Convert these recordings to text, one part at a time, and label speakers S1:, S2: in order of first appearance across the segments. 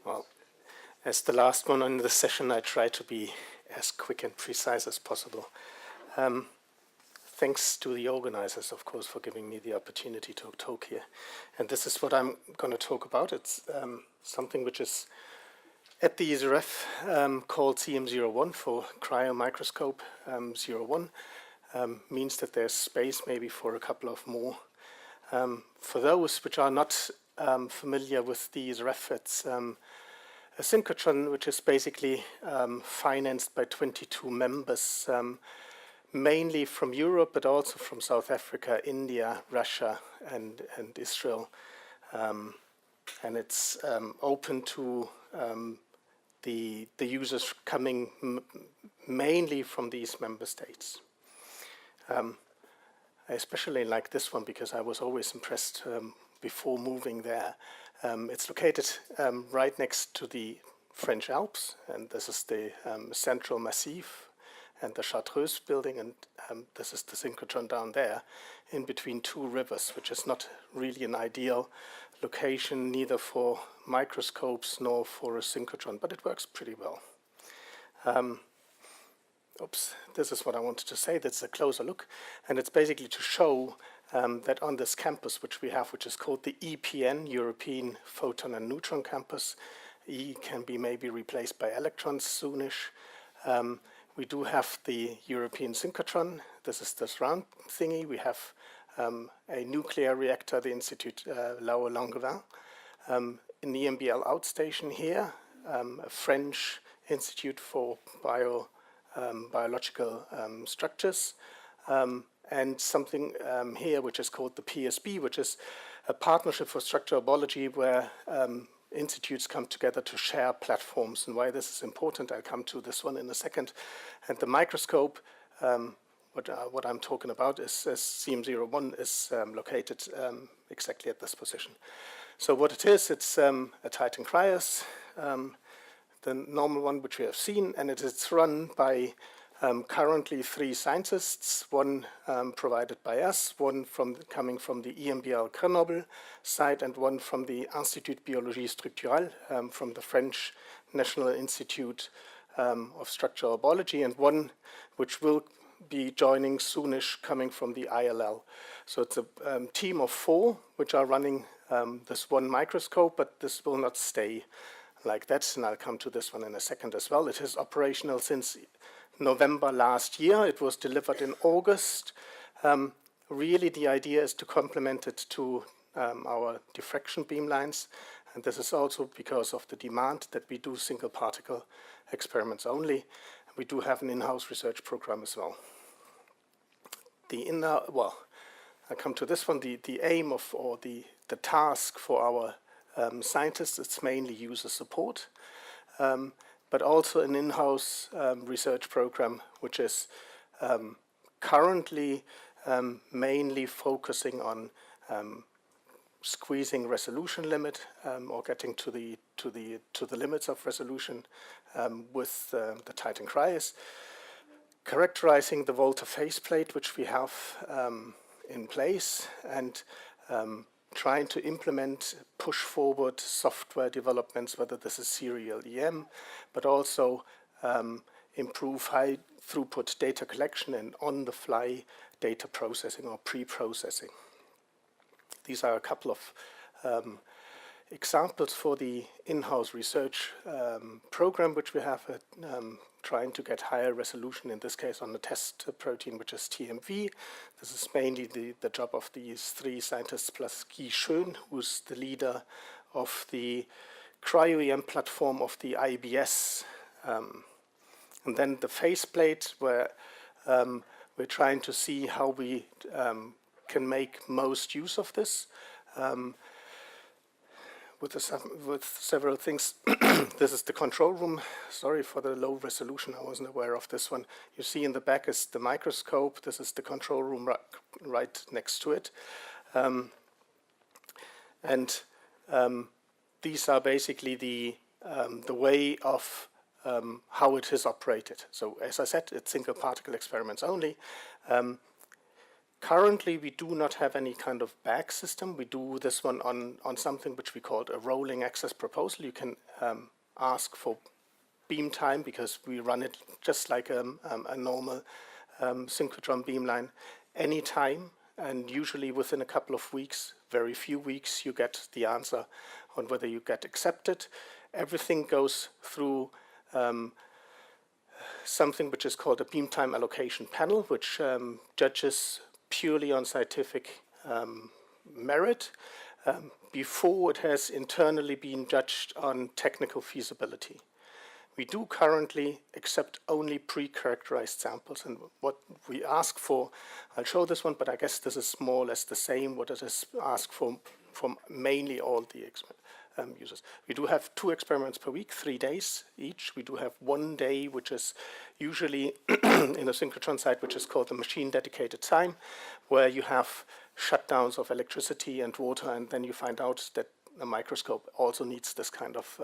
S1: Well, as the last one on the session, I try to be as quick and precise as possible. Thanks to the organizers, of course, for giving me the opportunity to talk here. And this is what I'm going to talk about. It's something which is at the ESRF called CM01 for Cryo Microscope 01. Means that there's space maybe for a couple of more. For those which are not familiar with the ESRF, it's a synchrotron which is basically financed by 22 members, mainly from Europe, but also from South Africa, India, Russia, and Israel. And it's open to the users coming mainly from these member states. I especially like this one because I was always impressed before moving there. It's located right next to the French Alps, and this is the Central Massif and the Chartreuse building, and this is the synchrotron down there in between two rivers, which is not really an ideal location neither for microscopes nor for a synchrotron, but it works pretty well. This is what I wanted to say. That's a closer look, and it's basically to show that on this campus which we have, which is called the EPN, European Photon and Neutron Campus, E can be maybe replaced by electrons soonish. We do have the European synchrotron. This is this round thingy. We have a nuclear reactor, the Institut Laue-Langevin. In the EMBL outstation here, a French Institute for Biological Structures, and something here which is called the PSB, which is a partnership for structural biology where institutes come together to share platforms. And why this is important, I'll come to this one in a second. And the microscope, what I'm talking about is CM01 is located exactly at this position. So what it is, it's a Titan Cryos, the normal one which we have seen, and it is run by currently 3 scientists, one provided by us, one coming from the EMBL Grenoble side, and one from the Institut Biologie Structurale from the French National Institute of Structural Biology, and one which will be joining soonish coming from the ILL. So it's a team of 4 which are running this one microscope, but this will not stay like that, and I'll come to this one in a second as well. It is operational since November last year. It was delivered in August. Really the idea is to complement it to our diffraction beamlines, and this is also because of the demand that we do single particle experiments only. We do have an in-house research program as well. I come to this one. The aim of, or the task for our scientists, it's mainly user support, but also an in-house research program, which is currently mainly focusing on squeezing resolution limit or getting to the limits of resolution with the Titan Cryos, characterizing the Volta faceplate which we have in place, and trying to implement, push forward software developments, whether this is serial EM, but also improve high throughput data collection and on-the-fly data processing or pre-processing. These are a couple of examples for the in-house research program which we have, trying to get higher resolution, in this case on the test protein, which is TMV. This is mainly the job of these 3 scientists plus Guy Schön, who's the leader of the Cryo-EM platform of the IBS. And then the faceplate, where we're trying to see how we can make most use of this. With several things. This is the control room. Sorry for the low resolution, I wasn't aware of this one. You see in the back is the microscope. This is the control room right next to it. These are basically the way of how it is operated. So as I said, it's single particle experiments only. Currently, we do not have any kind of bag system. We do this one on something which we called a rolling access proposal. You can ask for beam time because we run it just like a normal synchrotron beamline anytime, and usually within a couple of weeks, very few weeks, you get the answer on whether you get accepted. Everything goes through something which is called a beam time allocation panel, which judges purely on scientific merit before it has internally been judged on technical feasibility. We do currently accept only pre-characterized samples, and what we ask for, I'll show this one, but I guess this is more or less the same what it is asked for from mainly all the users. We do have 2 experiments per week, 3 days each. We do have 1 day, which is usually in a synchrotron site, which is called the machine dedicated time, where you have shutdowns of electricity and water, and then you find out that a microscope also needs this kind of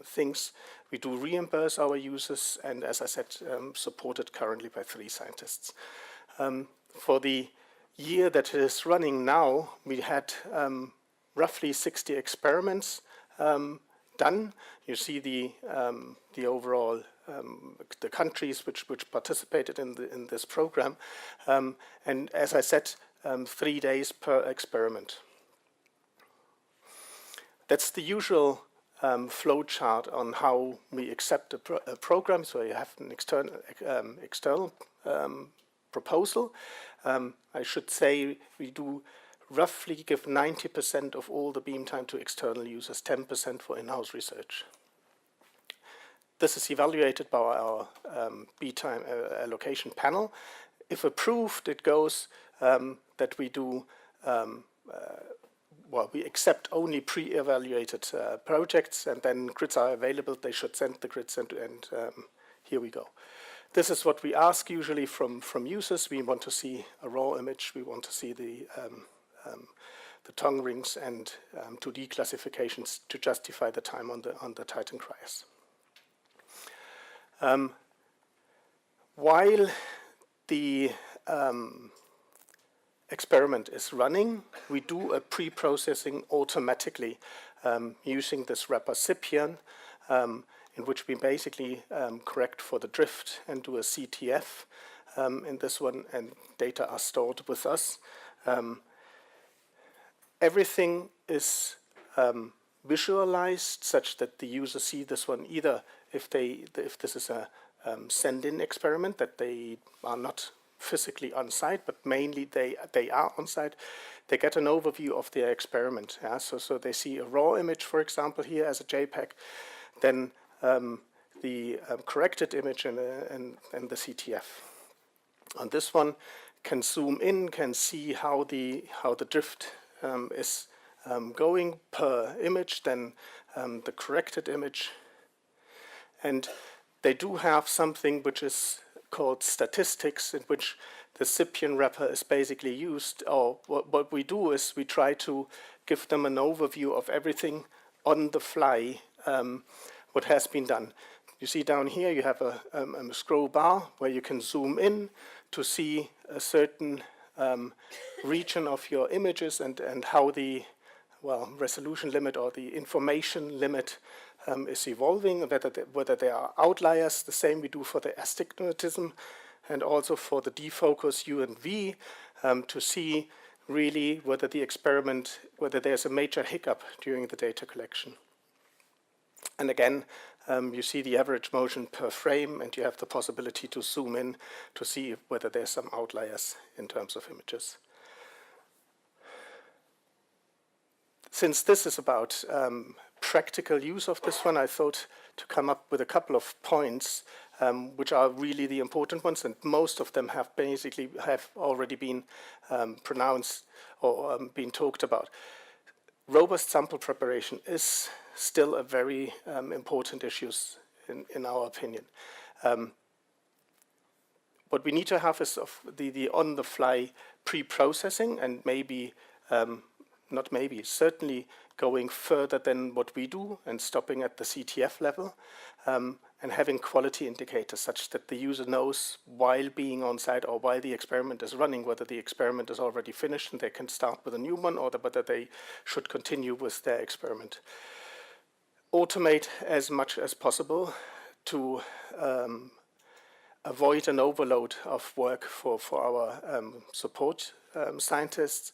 S1: things. We do reimburse our users, and as I said, supported currently by 3 scientists. For the year that is running now, we had roughly 60 experiments done. You see the overall the countries which participated in this program, and as I said, 3 days per experiment. That's the usual flow chart on how we accept a program. So you have an external proposal. I should say we do roughly give 90% of all the beam time to external users, 10% for in-house research. This is evaluated by our beam time allocation panel. If approved, it goes that we do well, we accept only pre-evaluated projects, and then grids are available. They should send the grids, and here we go. This is what we ask usually from users. We want to see a raw image. We want to see the tongue rings and 2D classifications to justify the time on the Titan cryos. While the experiment is running, we do a pre-processing automatically using this wrapper Cyprian, in which we basically correct for the drift and do a CTF in this one, and data are stored with us. Everything is visualized such that the users see this one either if this is a send-in experiment, that they are not physically on site, but mainly they are on site. They get an overview of their experiment. Yeah? So they see a raw image, for example, here as a JPEG, then the corrected image and the CTF. On this one, can zoom in, can see how the drift is going per image, then the corrected image, and they do have something which is called statistics, in which the Cyprian wrapper is basically used. Or what we do is we try to give them an overview of everything on the fly, what has been done. You see down here you have a scroll bar where you can zoom in to see a certain region of your images and how the resolution limit or the information limit is evolving, whether there are outliers. The same we do for the astigmatism and also for the defocus U and V, to see really whether the experiment, whether there's a major hiccup during the data collection. And again, you see the average motion per frame, and you have the possibility to zoom in to see whether there's some outliers in terms of images. Since this is about practical use of this one, I thought to come up with a couple of points which are really the important ones, and most of them have already been pronounced or been talked about. Robust sample preparation is still a very important issue in our opinion. What we need to have is the on-the-fly pre-processing, and maybe, not maybe, certainly going further than what we do and stopping at the CTF level, and having quality indicators such that the user knows while being on site or while the experiment is running whether the experiment is already finished and they can start with a new one, or whether they should continue with their experiment. Automate as much as possible to avoid an overload of work for our support scientists.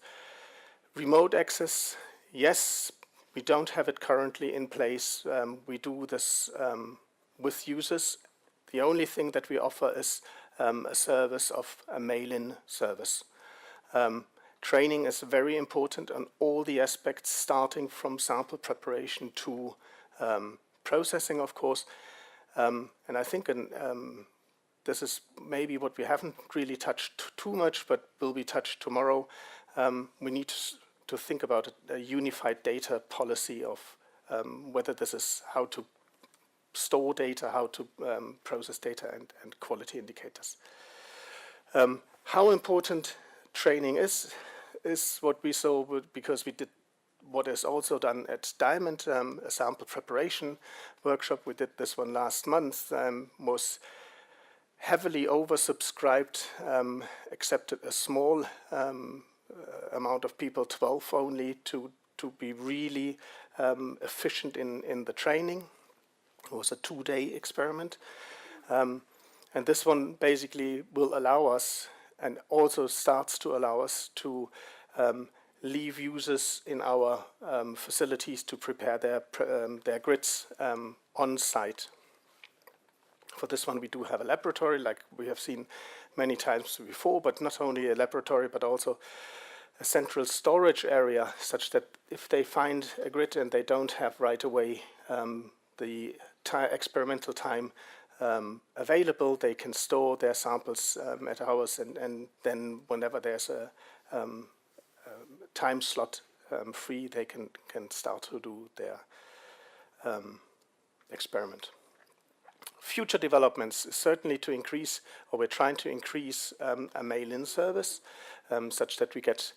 S1: Remote access, yes, we don't have it currently in place. We do this with users. The only thing that we offer is a service of a mail-in service. Training is very important on all the aspects, starting from sample preparation to processing, of course. And I think this is maybe what we haven't really touched too much, but will be touched tomorrow. We need to think about a unified data policy of whether this is how to store data, how to process data, and quality indicators. How important training is what we saw, because we did what is also done at Diamond, a sample preparation workshop. We did this one last month, was heavily oversubscribed, accepted a small amount of people, 12 only, to be really efficient in the training. It was a 2-day experiment. And this one basically will allow us, and also starts to allow us, to leave users in our facilities to prepare their grids on site. For this one, we do have a laboratory, like we have seen many times before, but not only a laboratory, but also a central storage area, such that if they find a grid and they don't have right away the experimental time available, they can store their samples at ours, and then whenever there's a time slot free, they can start to do their experiment. Future developments is certainly to increase, or we're trying to increase, a mail-in service, such that we get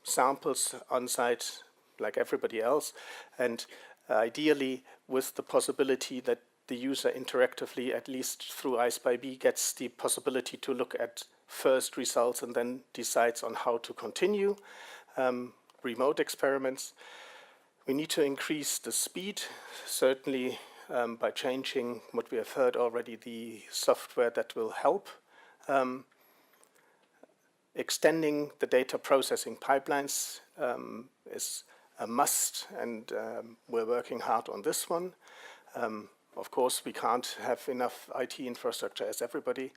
S1: samples on site like everybody else, and ideally with the possibility that the user interactively, at least through I/B, gets the possibility to look at first results and then decides on how to continue remote experiments. We need to increase the speed, certainly by changing what we have heard already, the software that will help. Extending the data processing pipelines is a must, and we're working hard on this one. Of course, we can't have enough IT infrastructure as everybody.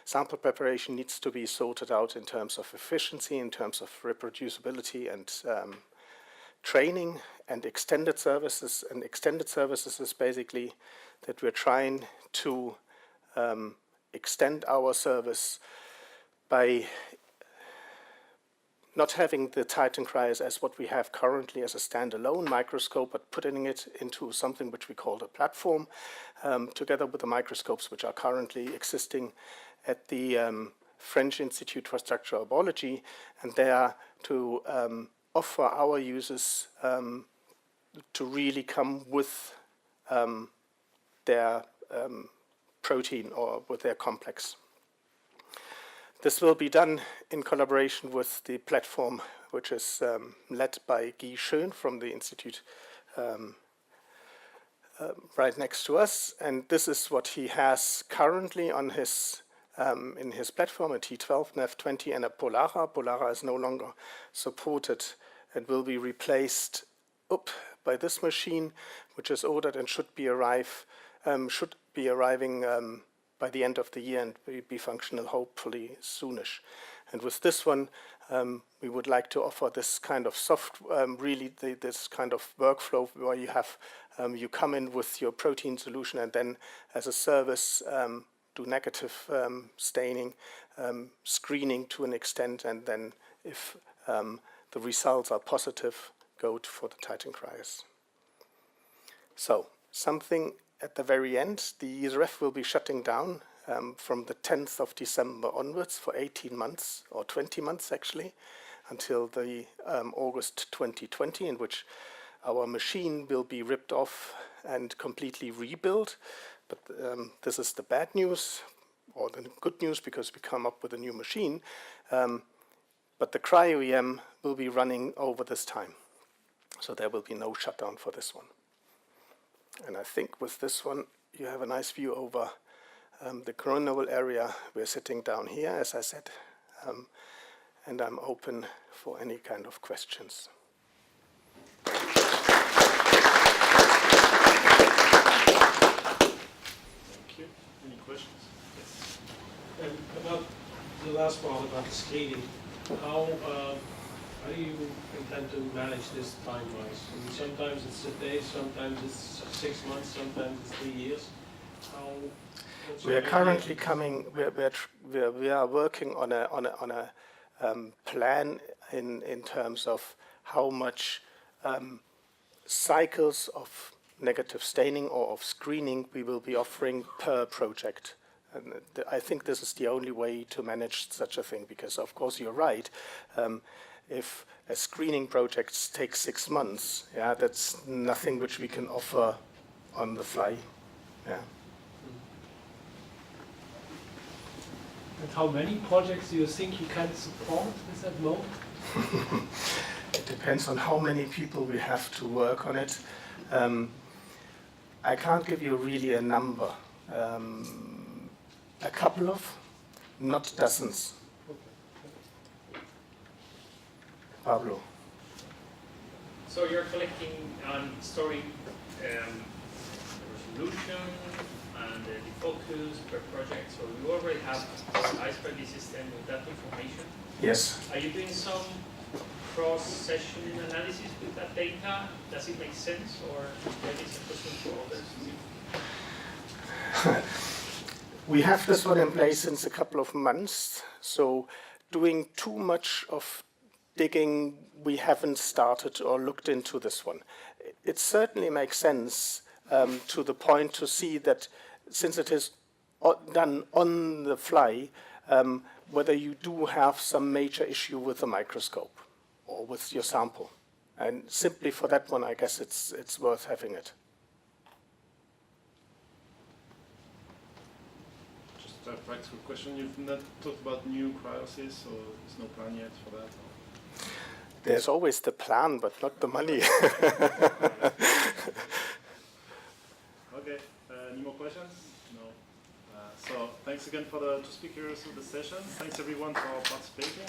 S1: Sample preparation needs to be sorted out in terms of efficiency, in terms of reproducibility, and training, and extended services. And extended services is basically that we're trying to extend our service by not having the Titan cryos as what we have currently as a standalone microscope, but putting it into something which we call a platform, together with the microscopes which are currently existing at the French Institute for Structural Biology, and they are to offer our users to really come with their protein or with their complex. This will be done in collaboration with the platform, which is led by Guy Schön from the institute right next to us. And this is what he has currently on his in his platform, a T12, NAV20, and a Polara. Polara is no longer supported and will be replaced by this machine, which is ordered and should be arriving by the end of the year and be functional hopefully soonish. And with this one, we would like to offer this kind of this kind of workflow where you have you come in with your protein solution, and then as a service do negative staining, screening to an extent, and then if the results are positive, go for the Titan cryos. So something at the very end, the ESRF will be shutting down from the 10th of December onwards for 18 months, or 20 months actually. until the August 2020, in which our machine will be ripped off and completely rebuilt. But this is the bad news, or the good news, because we come up with a new machine. But the Cryo-EM will be running over this time. So there will be no shutdown for this one. And I think with this one, you have a nice view over the coronal area. We're sitting down here, as I said, and I'm open for any kind of questions.
S2: Thank you. Any questions? Yes.
S3: And about the last part about the screening, how do you intend to manage this time-wise? I mean, sometimes it's a day, sometimes it's 6 months, sometimes it's 3 years.
S1: We are currently coming. We are working on a plan in terms of how much cycles of negative staining or of screening we will be offering per project. And I think this is the only way to manage such a thing, because of course you're right. If a screening project takes 6 months, yeah, that's nothing which we can offer on the fly. Yeah.
S3: And how many projects do you think you can support with that mode?
S1: It depends on how many people we have to work on it. I can't give you really a number. A couple of, not dozens. Pablo.
S4: So you're collecting and storing the resolution and the focus per project. So you already have an iceberg system with that information.
S1: Yes.
S4: Are you doing some cross-session analysis with that data? Does it make sense, or that is a question for others?
S1: We have this one in place since a couple of months. So doing too much of digging, we haven't started or looked into this one. It certainly makes sense to the point to see that since it is done on the fly, whether you do have some major issue with the microscope or with your sample. And simply for that one, I guess it's worth having it.
S2: Just a practical question. You've not talked about new cryosys, so there's no plan yet for that?
S1: There's always the plan, but not the money.
S2: Okay. Any more questions? No. So thanks again for the two speakers of the session. Thanks everyone for participating.